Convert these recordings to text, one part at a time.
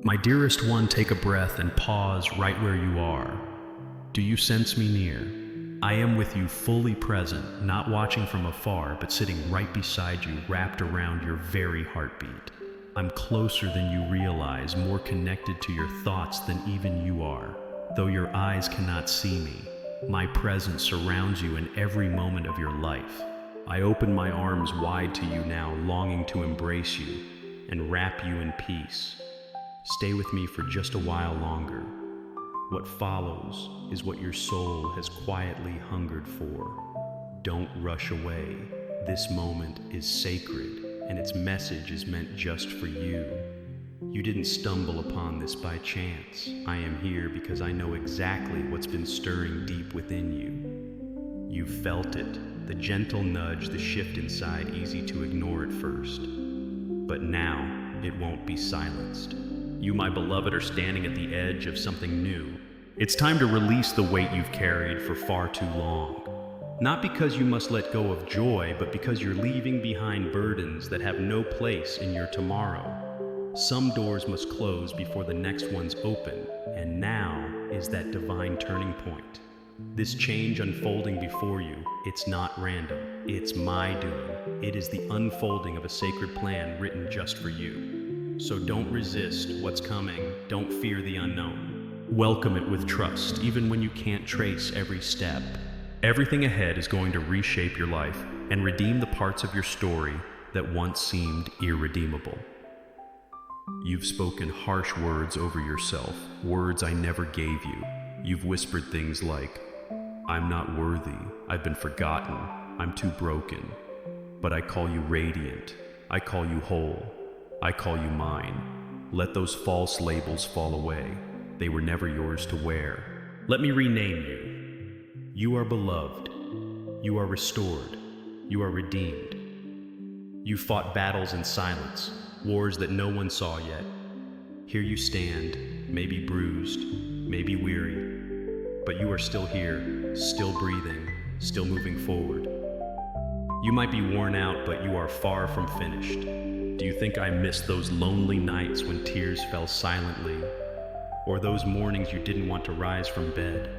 My dearest one, take a breath and pause right where you are. Do you sense me near? I am with you, fully present, not watching from afar, but sitting right beside you, wrapped around your very heartbeat. I'm closer than you realize, more connected to your thoughts than even you are. Though your eyes cannot see me, my presence surrounds you in every moment of your life. I open my arms wide to you now, longing to embrace you and wrap you in peace. Stay with me for just a while longer. What follows is what your soul has quietly hungered for. Don't rush away. This moment is sacred, and its message is meant just for you. You didn't stumble upon this by chance. I am here because I know exactly what's been stirring deep within you. You felt it, the gentle nudge, the shift inside, easy to ignore at first. But now, it won't be silenced. You, my beloved, are standing at the edge of something new. It's time to release the weight you've carried for far too long. Not because you must let go of joy, but because you're leaving behind burdens that have no place in your tomorrow. Some doors must close before the next ones open, and now is that divine turning point. This change unfolding before you, it's not random. It's my doing. It is the unfolding of a sacred plan written just for you. So don't resist what's coming. Don't fear the unknown. Welcome it with trust, even when you can't trace every step. Everything ahead is going to reshape your life and redeem the parts of your story that once seemed irredeemable. You've spoken harsh words over yourself, words I never gave you. You've whispered things like, I'm not worthy, I've been forgotten, I'm too broken. But I call you radiant, I call you whole, I call you mine. Let those false labels fall away. They were never yours to wear. Let me rename you. You are beloved. You are restored. You are redeemed. You fought battles in silence, wars that no one saw yet. Here you stand, maybe bruised, maybe weary, but you are still here, still breathing, still moving forward. You might be worn out, but you are far from finished. Do you think I missed those lonely nights when tears fell silently? Or those mornings you didn't want to rise from bed?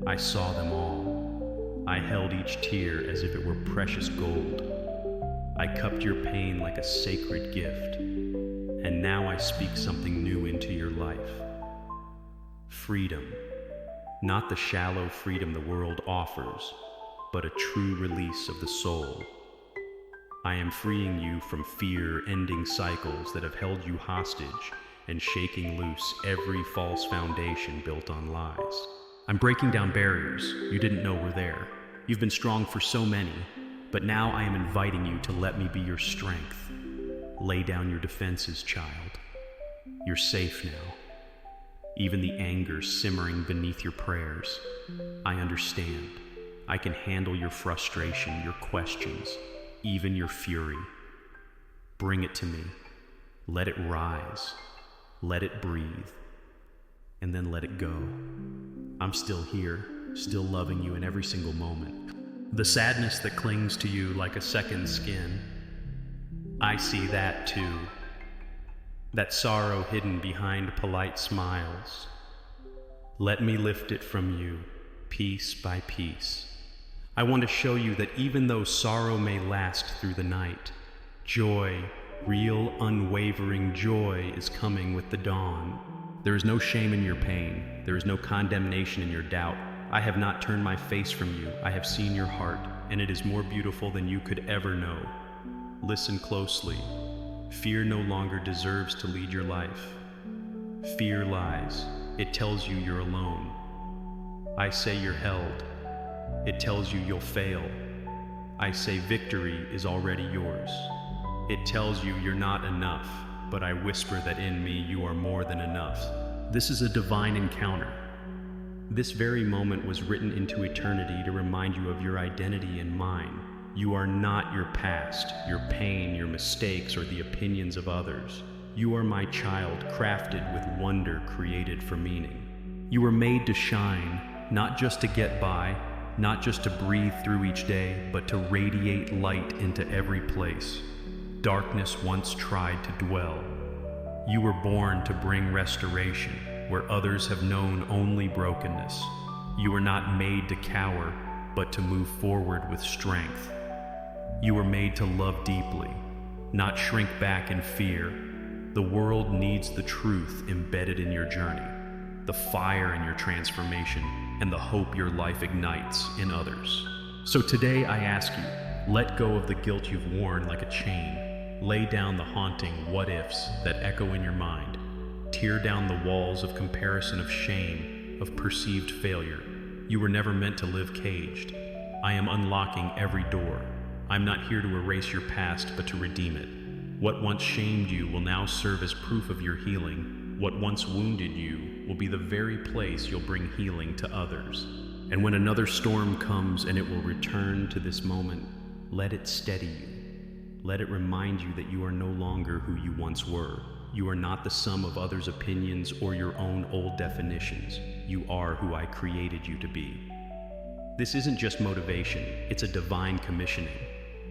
I saw them all. I held each tear as if it were precious gold. I cupped your pain like a sacred gift. And now I speak something new into your life. Freedom. Not the shallow freedom the world offers, but a true release of the soul. I am freeing you from fear-ending cycles that have held you hostage and shaking loose every false foundation built on lies. I'm breaking down barriers you didn't know were there. You've been strong for so many, but now I am inviting you to let me be your strength. Lay down your defenses, child. You're safe now. Even the anger simmering beneath your prayers. I understand. I can handle your frustration, your questions, even your fury. Bring it to me. Let it rise. Let it breathe. And then let it go. I'm still here, still loving you in every single moment. The sadness that clings to you like a second skin. I see that too. That sorrow hidden behind polite smiles. Let me lift it from you, piece by piece. I want to show you that even though sorrow may last through the night, joy, real, unwavering joy, is coming with the dawn. There is no shame in your pain. There is no condemnation in your doubt. I have not turned my face from you. I have seen your heart, and it is more beautiful than you could ever know. Listen closely. Fear no longer deserves to lead your life. Fear lies. It tells you you're alone. I say you're held. It tells you you'll fail. I say victory is already yours. It tells you you're not enough, but I whisper that in me you are more than enough. This is a divine encounter. This very moment was written into eternity to remind you of your identity and mine. You are not your past, your pain, your mistakes, or the opinions of others. You are my child, crafted with wonder, created for meaning. You were made to shine, not just to get by, not just to breathe through each day, but to radiate light into every place. Darkness once tried to dwell. You were born to bring restoration where others have known only brokenness. You were not made to cower, but to move forward with strength. You were made to love deeply, not shrink back in fear. The world needs the truth embedded in your journey, the fire in your transformation, and the hope your life ignites in others. So today I ask you, let go of the guilt you've worn like a chain. Lay down the haunting what-ifs that echo in your mind. Tear down the walls of comparison, of shame, of perceived failure. You were never meant to live caged. I am unlocking every door. I'm not here to erase your past, but to redeem it. What once shamed you will now serve as proof of your healing. What once wounded you will be the very place you'll bring healing to others. And when another storm comes and it will return to this moment, let it steady you. Let it remind you that you are no longer who you once were. You are not the sum of others' opinions or your own old definitions. You are who I created you to be. This isn't just motivation, it's a divine commissioning.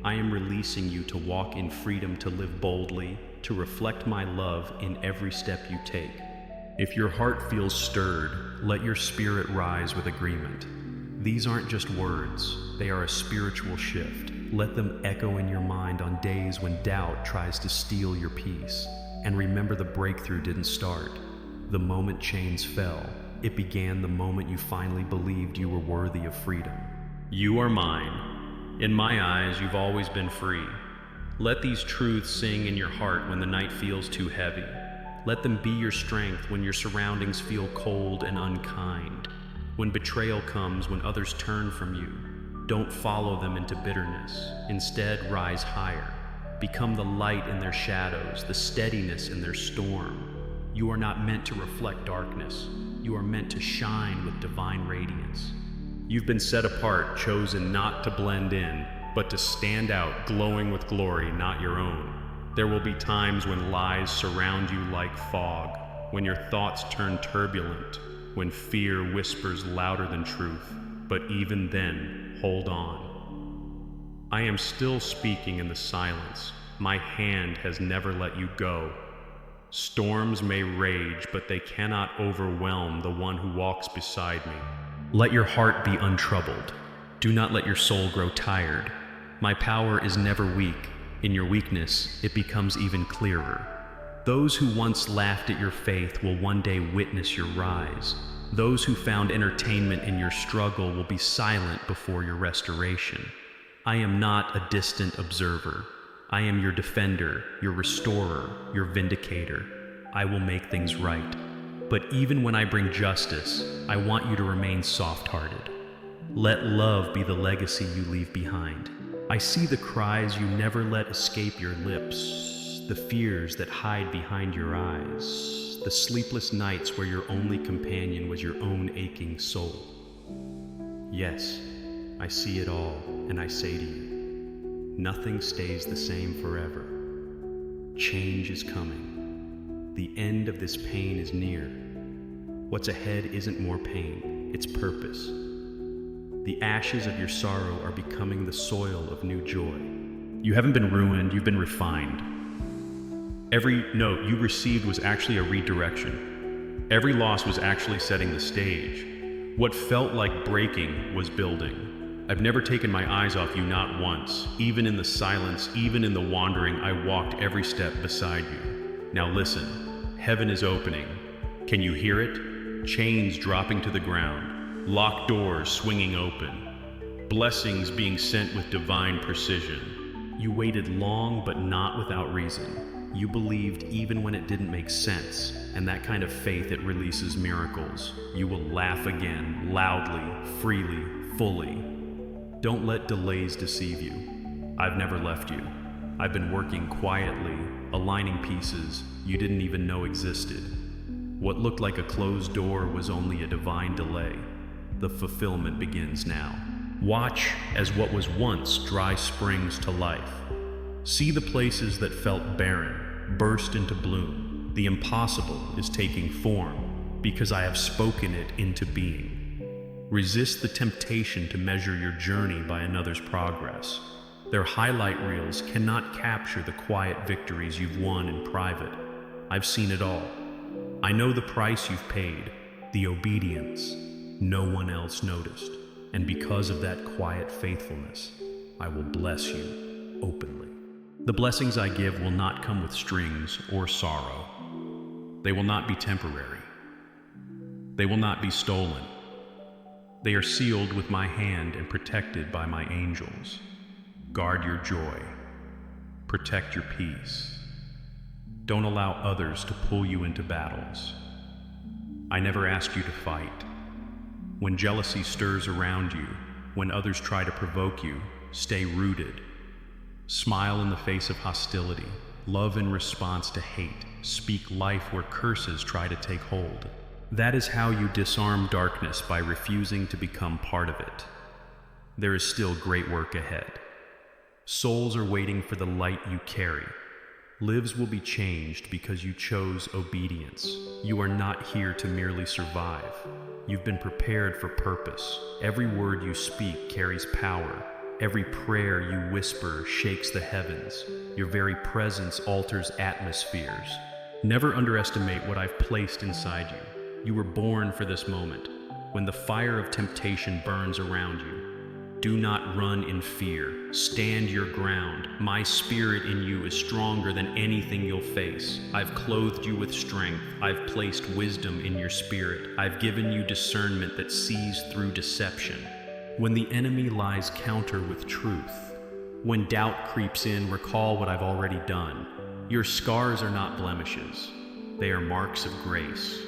I am releasing you to walk in freedom, to live boldly, to reflect my love in every step you take. If your heart feels stirred, let your spirit rise with agreement. These aren't just words, they are a spiritual shift. Let them echo in your mind on days when doubt tries to steal your peace. And remember, the breakthrough didn't start the moment chains fell. It began the moment you finally believed you were worthy of freedom. You are mine. In my eyes, you've always been free. Let these truths sing in your heart when the night feels too heavy. Let them be your strength when your surroundings feel cold and unkind. When betrayal comes, when others turn from you, don't follow them into bitterness. Instead, rise higher. Become the light in their shadows, the steadiness in their storm. You are not meant to reflect darkness. You are meant to shine with divine radiance. You've been set apart, chosen not to blend in, but to stand out, glowing with glory not your own. There will be times when lies surround you like fog, when your thoughts turn turbulent, when fear whispers louder than truth. But even then, hold on. I am still speaking in the silence. My hand has never let you go. Storms may rage, but they cannot overwhelm the one who walks beside me. Let your heart be untroubled. Do not let your soul grow tired. My power is never weak. In your weakness, it becomes even clearer. Those who once laughed at your faith will one day witness your rise. Those who found entertainment in your struggle will be silent before your restoration. I am not a distant observer. I am your defender, your restorer, your vindicator. I will make things right. But even when I bring justice, I want you to remain soft-hearted. Let love be the legacy you leave behind. I see the cries you never let escape your lips, the fears that hide behind your eyes, the sleepless nights where your only companion was your own aching soul. Yes, I see it all, and I say to you, nothing stays the same forever. Change is coming. The end of this pain is near. What's ahead isn't more pain, it's purpose. The ashes of your sorrow are becoming the soil of new joy. You haven't been ruined, you've been refined. Every note you received was actually a redirection. Every loss was actually setting the stage. What felt like breaking was building. I've never taken my eyes off you, not once. Even in the silence, even in the wandering, I walked every step beside you. Now listen, heaven is opening. Can you hear it? Chains dropping to the ground, locked doors swinging open, blessings being sent with divine precision. You waited long, but not without reason. You believed even when it didn't make sense, and that kind of faith, it releases miracles. You will laugh again, loudly, freely, fully. Don't let delays deceive you. I've never left you. I've been working quietly, aligning pieces you didn't even know existed. What looked like a closed door was only a divine delay. The fulfillment begins now. Watch as what was once dry springs to life. See the places that felt barren burst into bloom. The impossible is taking form because I have spoken it into being. Resist the temptation to measure your journey by another's progress. Their highlight reels cannot capture the quiet victories you've won in private. I've seen it all. I know the price you've paid, the obedience no one else noticed. And because of that quiet faithfulness, I will bless you openly. The blessings I give will not come with strings or sorrow. They will not be temporary. They will not be stolen. They are sealed with my hand and protected by my angels. Guard your joy. Protect your peace. Don't allow others to pull you into battles. I never asked you to fight. When jealousy stirs around you, when others try to provoke you, stay rooted. Smile in the face of hostility. Love in response to hate. Speak life where curses try to take hold. That is how you disarm darkness, by refusing to become part of it. There is still great work ahead. Souls are waiting for the light you carry. Lives will be changed because you chose obedience. You are not here to merely survive. You've been prepared for purpose. Every word you speak carries power. Every prayer you whisper shakes the heavens. Your very presence alters atmospheres. Never underestimate what I've placed inside you. You were born for this moment, when the fire of temptation burns around you. Do not run in fear. Stand your ground. My spirit in you is stronger than anything you'll face. I've clothed you with strength. I've placed wisdom in your spirit. I've given you discernment that sees through deception. When the enemy lies counter with truth, when doubt creeps in, recall what I've already done. Your scars are not blemishes. They are marks of grace.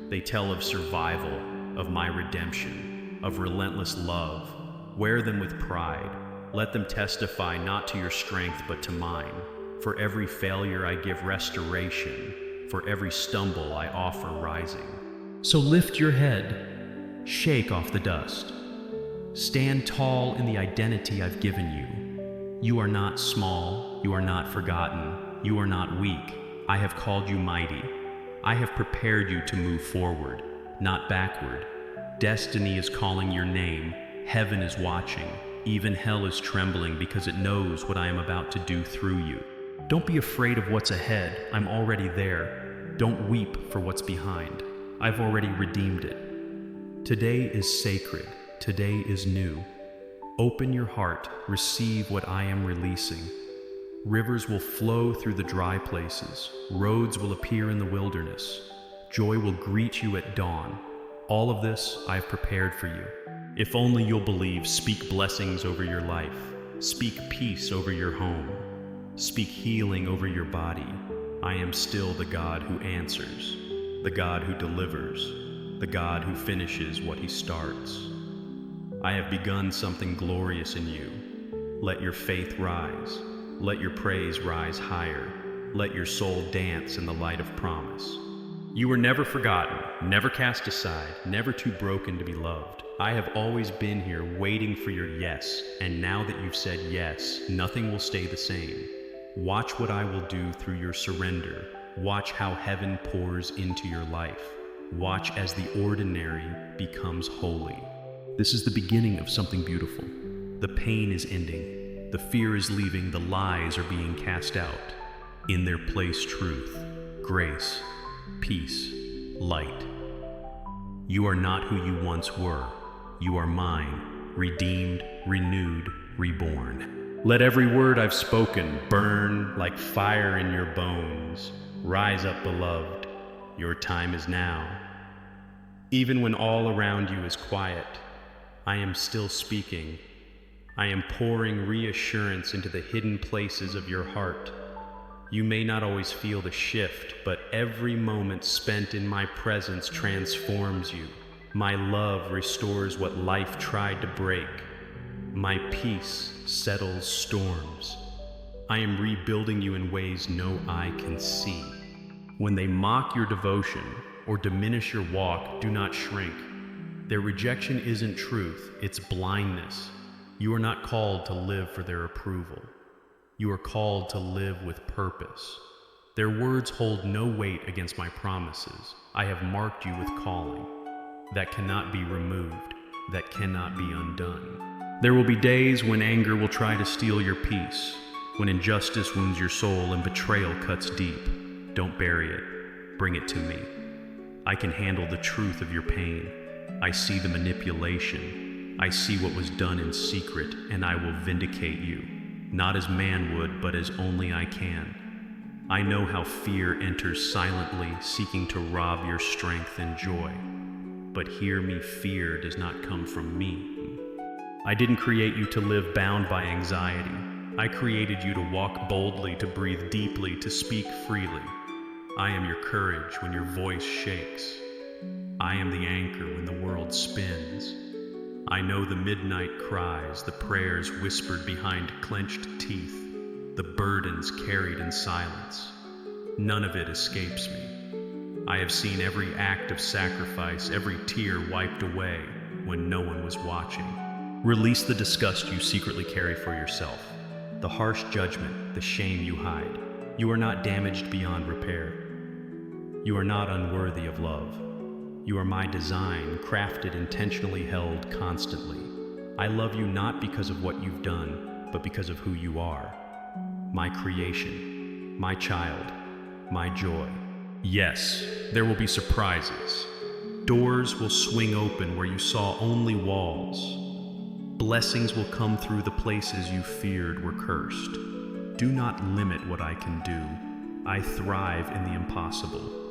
They tell of survival, of my redemption, of relentless love. Wear them with pride. Let them testify not to your strength but to mine. For every failure I give restoration. For every stumble I offer rising. So lift your head. Shake off the dust. Stand tall in the identity I've given you. You are not small. You are not forgotten. You are not weak. I have called you mighty. I have prepared you to move forward, not backward. Destiny is calling your name. Heaven is watching. Even hell is trembling because it knows what I am about to do through you. Don't be afraid of what's ahead. I'm already there. Don't weep for what's behind. I've already redeemed it. Today is sacred. Today is new. Open your heart. Receive what I am releasing. Rivers will flow through the dry places. Roads will appear in the wilderness. Joy will greet you at dawn. All of this I have prepared for you. If only you'll believe. Speak blessings over your life. Speak peace over your home. Speak healing over your body. I am still the God who answers, the God who delivers, the God who finishes what he starts. I have begun something glorious in you. Let your faith rise. Let your praise rise higher. Let your soul dance in the light of promise. You were never forgotten, never cast aside, never too broken to be loved. I have always been here waiting for your yes, and now that you've said yes, nothing will stay the same. Watch what I will do through your surrender. Watch how heaven pours into your life. Watch as the ordinary becomes holy. This is the beginning of something beautiful. The pain is ending. The fear is leaving. The lies are being cast out. In their place, truth, grace, peace, light. You are not who you once were. You are mine, redeemed, renewed, reborn. Let every word I've spoken burn like fire in your bones. Rise up, beloved. Your time is now. Even when all around you is quiet, I am still speaking. I am pouring reassurance into the hidden places of your heart. You may not always feel the shift, but every moment spent in my presence transforms you. My love restores what life tried to break. My peace settles storms. I am rebuilding you in ways no eye can see. When they mock your devotion or diminish your walk, do not shrink. Their rejection isn't truth, it's blindness. You are not called to live for their approval. You are called to live with purpose. Their words hold no weight against my promises. I have marked you with calling that cannot be removed, that cannot be undone. There will be days when anger will try to steal your peace, when injustice wounds your soul and betrayal cuts deep. Don't bury it. Bring it to me. I can handle the truth of your pain. I see the manipulation. I see what was done in secret, and I will vindicate you. Not as man would, but as only I can. I know how fear enters silently, seeking to rob your strength and joy. But hear me, fear does not come from me. I didn't create you to live bound by anxiety. I created you to walk boldly, to breathe deeply, to speak freely. I am your courage when your voice shakes. I am the anchor when the world spins. I know the midnight cries, the prayers whispered behind clenched teeth, the burdens carried in silence. None of it escapes me. I have seen every act of sacrifice, every tear wiped away when no one was watching. Release the disgust you secretly carry for yourself, the harsh judgment, the shame you hide. You are not damaged beyond repair. You are not unworthy of love. You are my design, crafted, intentionally held constantly. I love you not because of what you've done, but because of who you are. My creation, my child, my joy. Yes, there will be surprises. Doors will swing open where you saw only walls. Blessings will come through the places you feared were cursed. Do not limit what I can do. I thrive in the impossible.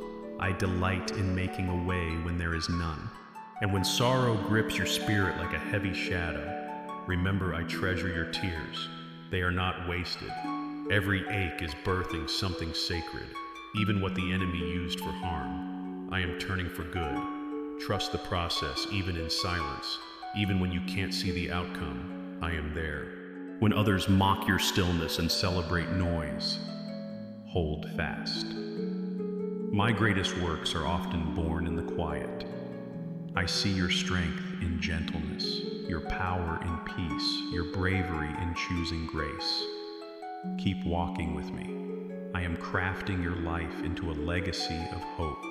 I delight in making a way when there is none. And when sorrow grips your spirit like a heavy shadow, remember I treasure your tears. They are not wasted. Every ache is birthing something sacred. Even what the enemy used for harm, I am turning for good. Trust the process, even in silence. Even when you can't see the outcome, I am there. When others mock your stillness and celebrate noise, hold fast. My greatest works are often born in the quiet. I see your strength in gentleness, your power in peace, your bravery in choosing grace. Keep walking with me. I am crafting your life into a legacy of hope.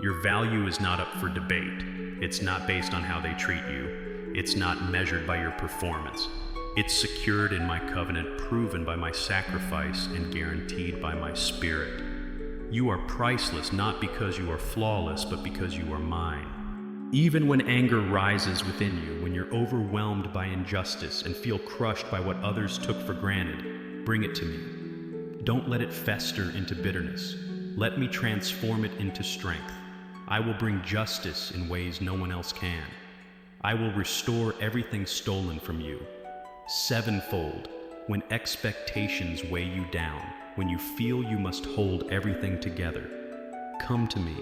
Your value is not up for debate. It's not based on how they treat you. It's not measured by your performance. It's secured in my covenant, proven by my sacrifice, and guaranteed by my spirit. You are priceless not because you are flawless, but because you are mine. Even when anger rises within you, when you're overwhelmed by injustice and feel crushed by what others took for granted, bring it to me. Don't let it fester into bitterness. Let me transform it into strength. I will bring justice in ways no one else can. I will restore everything stolen from you, sevenfold, when expectations weigh you down, when you feel you must hold everything together. Come to me.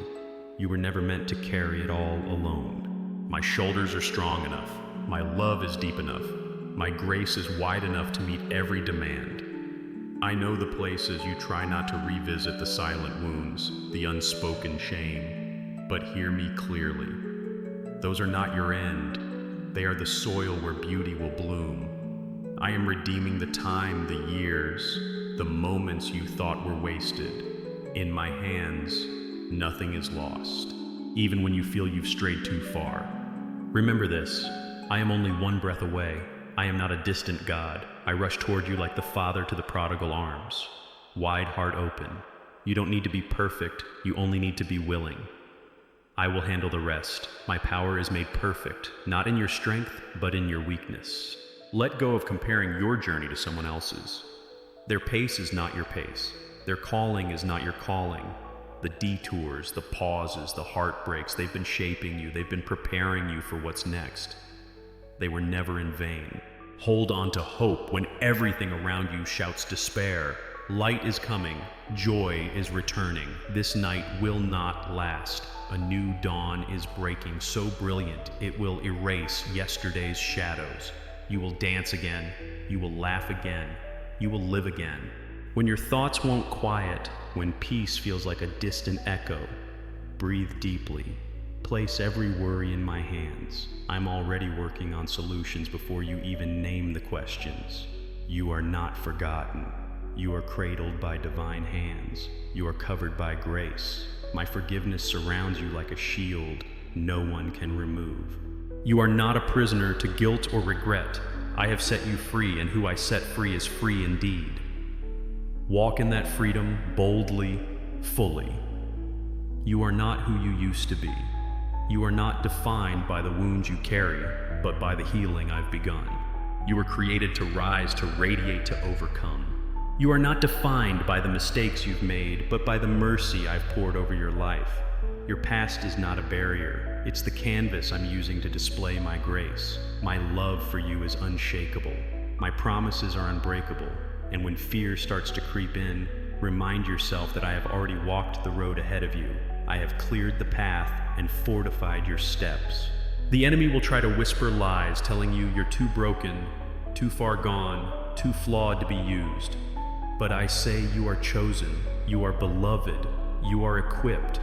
You were never meant to carry it all alone. My shoulders are strong enough. My love is deep enough. My grace is wide enough to meet every demand. I know the places you try not to revisit, the silent wounds, the unspoken shame. But hear me clearly. Those are not your end. They are the soil where beauty will bloom. I am redeeming the time, the years, the moments you thought were wasted. In my hands, nothing is lost, even when you feel you've strayed too far. Remember this, I am only one breath away. I am not a distant God. I rush toward you like the father to the prodigal arms, wide heart open. You don't need to be perfect, you only need to be willing. I will handle the rest. My power is made perfect, not in your strength, but in your weakness. Let go of comparing your journey to someone else's. Their pace is not your pace. Their calling is not your calling. The detours, the pauses, the heartbreaks, they've been shaping you. They've been preparing you for what's next. They were never in vain. Hold on to hope when everything around you shouts despair. Light is coming. Joy is returning. This night will not last. A new dawn is breaking, so brilliant it will erase yesterday's shadows. You will dance again. You will laugh again. You will live again. When your thoughts won't quiet, when peace feels like a distant echo, breathe deeply. Place every worry in my hands. I'm already working on solutions before you even name the questions. You are not forgotten. You are cradled by divine hands. You are covered by grace. My forgiveness surrounds you like a shield no one can remove. You are not a prisoner to guilt or regret. I have set you free, and who I set free is free indeed. Walk in that freedom boldly, fully. You are not who you used to be. You are not defined by the wounds you carry, but by the healing I've begun. You were created to rise, to radiate, to overcome. You are not defined by the mistakes you've made, but by the mercy I've poured over your life. Your past is not a barrier. It's the canvas I'm using to display my grace. My love for you is unshakable. My promises are unbreakable. And when fear starts to creep in, remind yourself that I have already walked the road ahead of you. I have cleared the path and fortified your steps. The enemy will try to whisper lies, telling you you're too broken, too far gone, too flawed to be used. But I say you are chosen, you are beloved, you are equipped.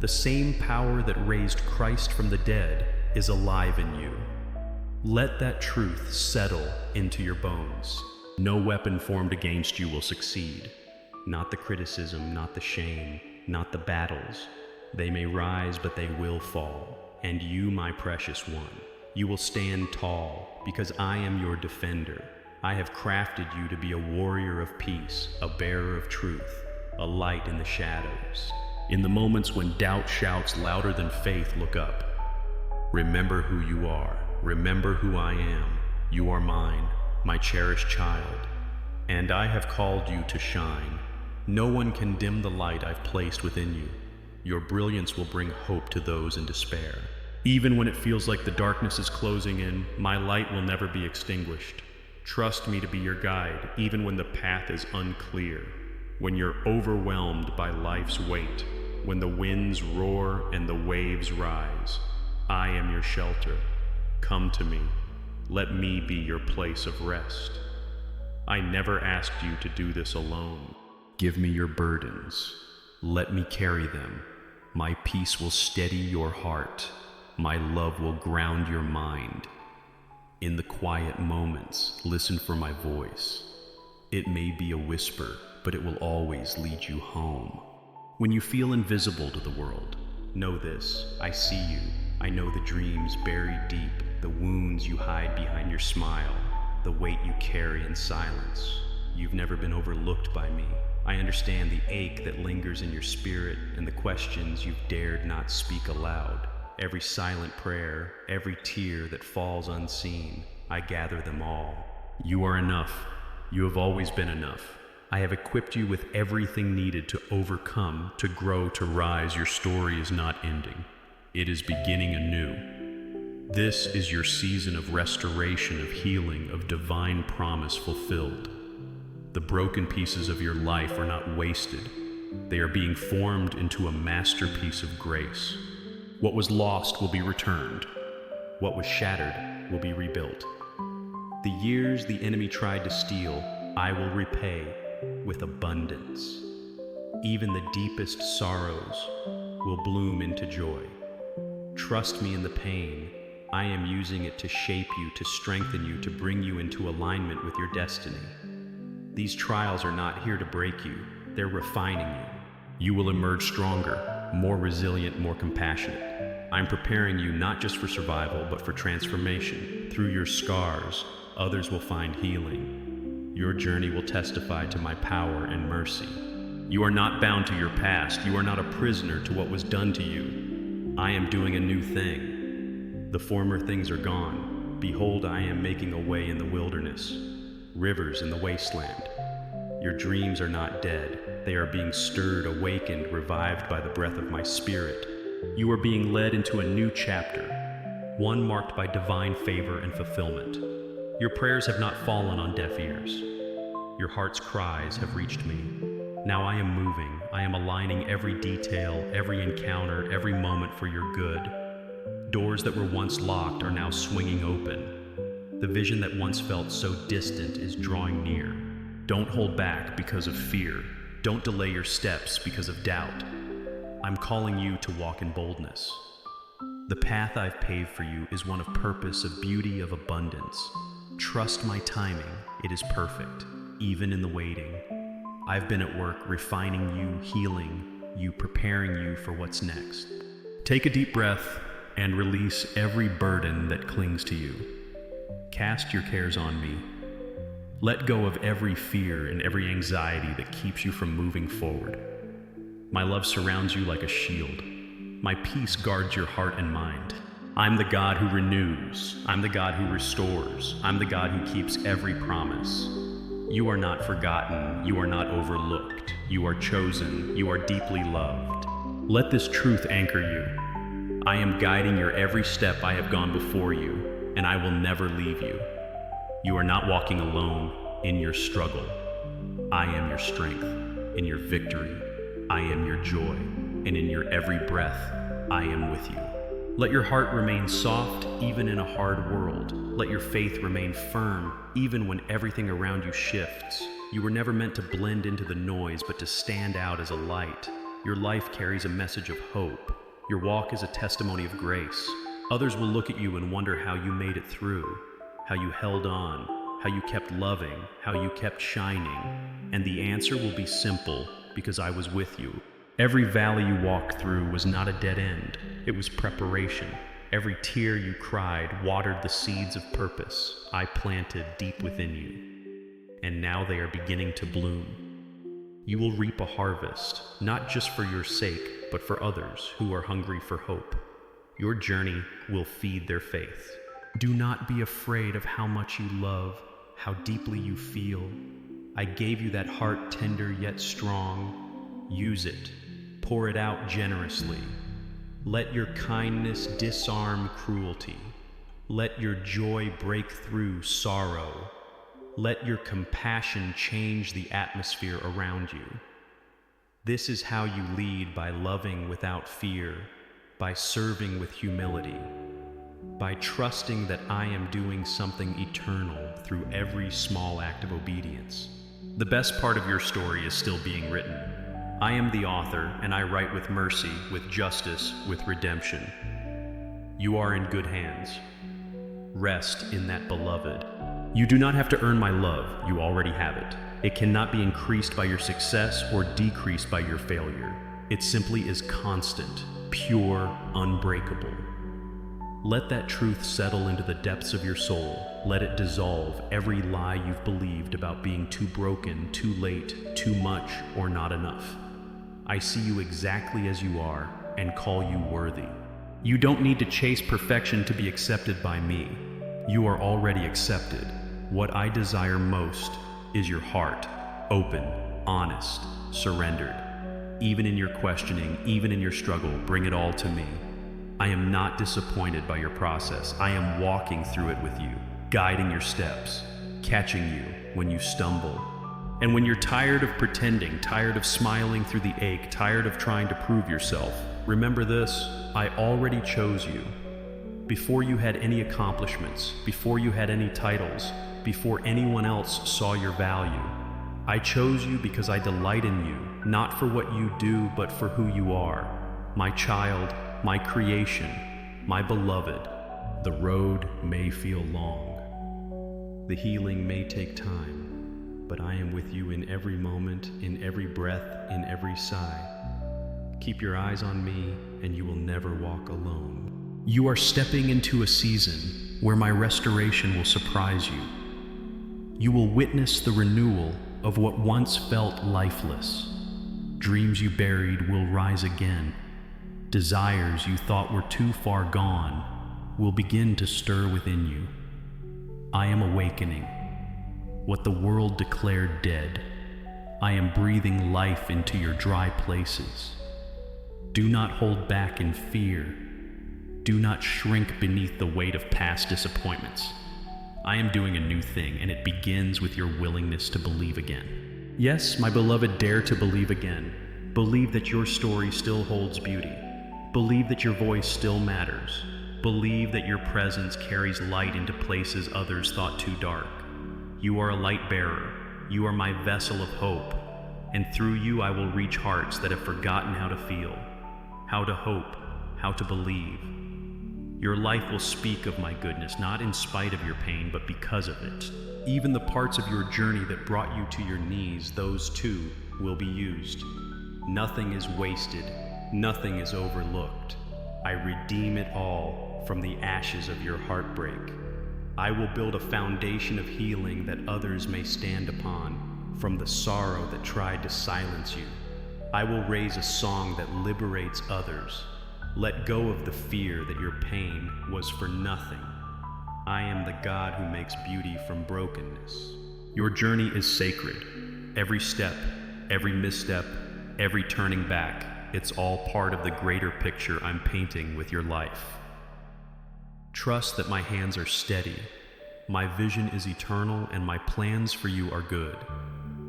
The same power that raised Christ from the dead is alive in you. Let that truth settle into your bones. No weapon formed against you will succeed. Not the criticism, not the shame, not the battles. They may rise, but they will fall. And you, my precious one, you will stand tall, because I am your defender. I have crafted you to be a warrior of peace, a bearer of truth, a light in the shadows. In the moments when doubt shouts louder than faith, look up. Remember who you are. Remember who I am. You are mine, my cherished child. And I have called you to shine. No one can dim the light I've placed within you. Your brilliance will bring hope to those in despair. Even when it feels like the darkness is closing in, my light will never be extinguished. Trust me to be your guide, even when the path is unclear. When you're overwhelmed by life's weight, when the winds roar and the waves rise, I am your shelter. Come to me. Let me be your place of rest. I never asked you to do this alone. Give me your burdens. Let me carry them. My peace will steady your heart. My love will ground your mind. In the quiet moments, listen for my voice. It may be a whisper, but it will always lead you home. When you feel invisible to the world, know this: I see you. I know the dreams buried deep, the wounds you hide behind your smile, the weight you carry in silence. You've never been overlooked by me. I understand the ache that lingers in your spirit and the questions you've dared not speak aloud. Every silent prayer, every tear that falls unseen, I gather them all. You are enough. You have always been enough. I have equipped you with everything needed to overcome, to grow, to rise. Your story is not ending. It is beginning anew. This is your season of restoration, of healing, of divine promise fulfilled. The broken pieces of your life are not wasted. They are being formed into a masterpiece of grace. What was lost will be returned. What was shattered will be rebuilt. The years the enemy tried to steal, I will repay with abundance. Even the deepest sorrows will bloom into joy. Trust me in the pain. I am using it to shape you, to strengthen you, to bring you into alignment with your destiny. These trials are not here to break you. They're refining you. You will emerge stronger, more resilient, more compassionate. I'm preparing you not just for survival, but for transformation. Through your scars, others will find healing. Your journey will testify to my power and mercy. You are not bound to your past. You are not a prisoner to what was done to you. I am doing a new thing. The former things are gone. Behold, I am making a way in the wilderness, rivers in the wasteland. Your dreams are not dead. They are being stirred, awakened, revived by the breath of my spirit. You are being led into a new chapter, one marked by divine favor and fulfillment. Your prayers have not fallen on deaf ears. Your heart's cries have reached me. Now I am moving. I am aligning every detail, every encounter, every moment for your good. Doors that were once locked are now swinging open. The vision that once felt so distant is drawing near. Don't hold back because of fear. Don't delay your steps because of doubt. I'm calling you to walk in boldness. The path I've paved for you is one of purpose, of beauty, of abundance. Trust my timing. It is perfect, even in the waiting. I've been at work refining you, healing you, preparing you for what's next. Take a deep breath and release every burden that clings to you. Cast your cares on me. Let go of every fear and every anxiety that keeps you from moving forward. My love surrounds you like a shield. My peace guards your heart and mind. I'm the God who renews. I'm the God who restores. I'm the God who keeps every promise. You are not forgotten. You are not overlooked. You are chosen. You are deeply loved. Let this truth anchor you. I am guiding your every step. I have gone before you, and I will never leave you. You are not walking alone in your struggle. I am your strength. In your victory, I am your joy. And in your every breath, I am with you. Let your heart remain soft even in a hard world. Let your faith remain firm even when everything around you shifts. You were never meant to blend into the noise, but to stand out as a light. Your life carries a message of hope. Your walk is a testimony of grace. Others will look at you and wonder how you made it through, how you held on, how you kept loving, how you kept shining. And the answer will be simple, because I was with you. Every valley you walked through was not a dead end. It was preparation. Every tear you cried watered the seeds of purpose I planted deep within you. And now they are beginning to bloom. You will reap a harvest, not just for your sake, but for others who are hungry for hope. Your journey will feed their faith. Do not be afraid of how much you love, how deeply you feel. I gave you that heart tender yet strong. Use it. Pour it out generously. Let your kindness disarm cruelty. Let your joy break through sorrow. Let your compassion change the atmosphere around you. This is how you lead, by loving without fear, by serving with humility, by trusting that I am doing something eternal through every small act of obedience. The best part of your story is still being written. I am the author, and I write with mercy, with justice, with redemption. You are in good hands. Rest in that, beloved. You do not have to earn my love. You already have it. It cannot be increased by your success or decreased by your failure. It simply is constant, pure, unbreakable. Let that truth settle into the depths of your soul. Let it dissolve every lie you've believed about being too broken, too late, too much, or not enough. I see you exactly as you are and call you worthy. You don't need to chase perfection to be accepted by me. You are already accepted. What I desire most is your heart, open, honest, surrendered. Even in your questioning, even in your struggle, bring it all to me. I am not disappointed by your process. I am walking through it with you, guiding your steps, catching you when you stumble. And when you're tired of pretending, tired of smiling through the ache, tired of trying to prove yourself, remember this: I already chose you. Before you had any accomplishments, before you had any titles, before anyone else saw your value, I chose you because I delight in you, not for what you do, but for who you are. My child, my creation, my beloved. The road may feel long. The healing may take time. But I am with you in every moment, in every breath, in every sigh. Keep your eyes on me, and you will never walk alone. You are stepping into a season where my restoration will surprise you. You will witness the renewal of what once felt lifeless. Dreams you buried will rise again. Desires you thought were too far gone will begin to stir within you. I am awakening. What the world declared dead, I am breathing life into your dry places. Do not hold back in fear. Do not shrink beneath the weight of past disappointments. I am doing a new thing, and it begins with your willingness to believe again. Yes, my beloved, dare to believe again. Believe that your story still holds beauty. Believe that your voice still matters. Believe that your presence carries light into places others thought too dark. You are a light bearer. You are my vessel of hope. And through you I will reach hearts that have forgotten how to feel, how to hope, how to believe. Your life will speak of my goodness, not in spite of your pain, but because of it. Even the parts of your journey that brought you to your knees, those too will be used. Nothing is wasted. Nothing is overlooked. I redeem it all from the ashes of your heartbreak. I will build a foundation of healing that others may stand upon, from the sorrow that tried to silence you. I will raise a song that liberates others. Let go of the fear that your pain was for nothing. I am the God who makes beauty from brokenness. Your journey is sacred. Every step, every misstep, every turning back, it's all part of the greater picture I'm painting with your life. Trust that my hands are steady. My vision is eternal and my plans for you are good.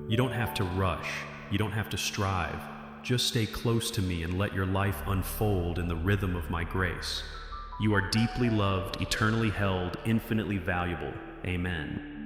You don't have to rush. You don't have to strive. Just stay close to me and let your life unfold in the rhythm of my grace. You are deeply loved, eternally held, infinitely valuable. Amen.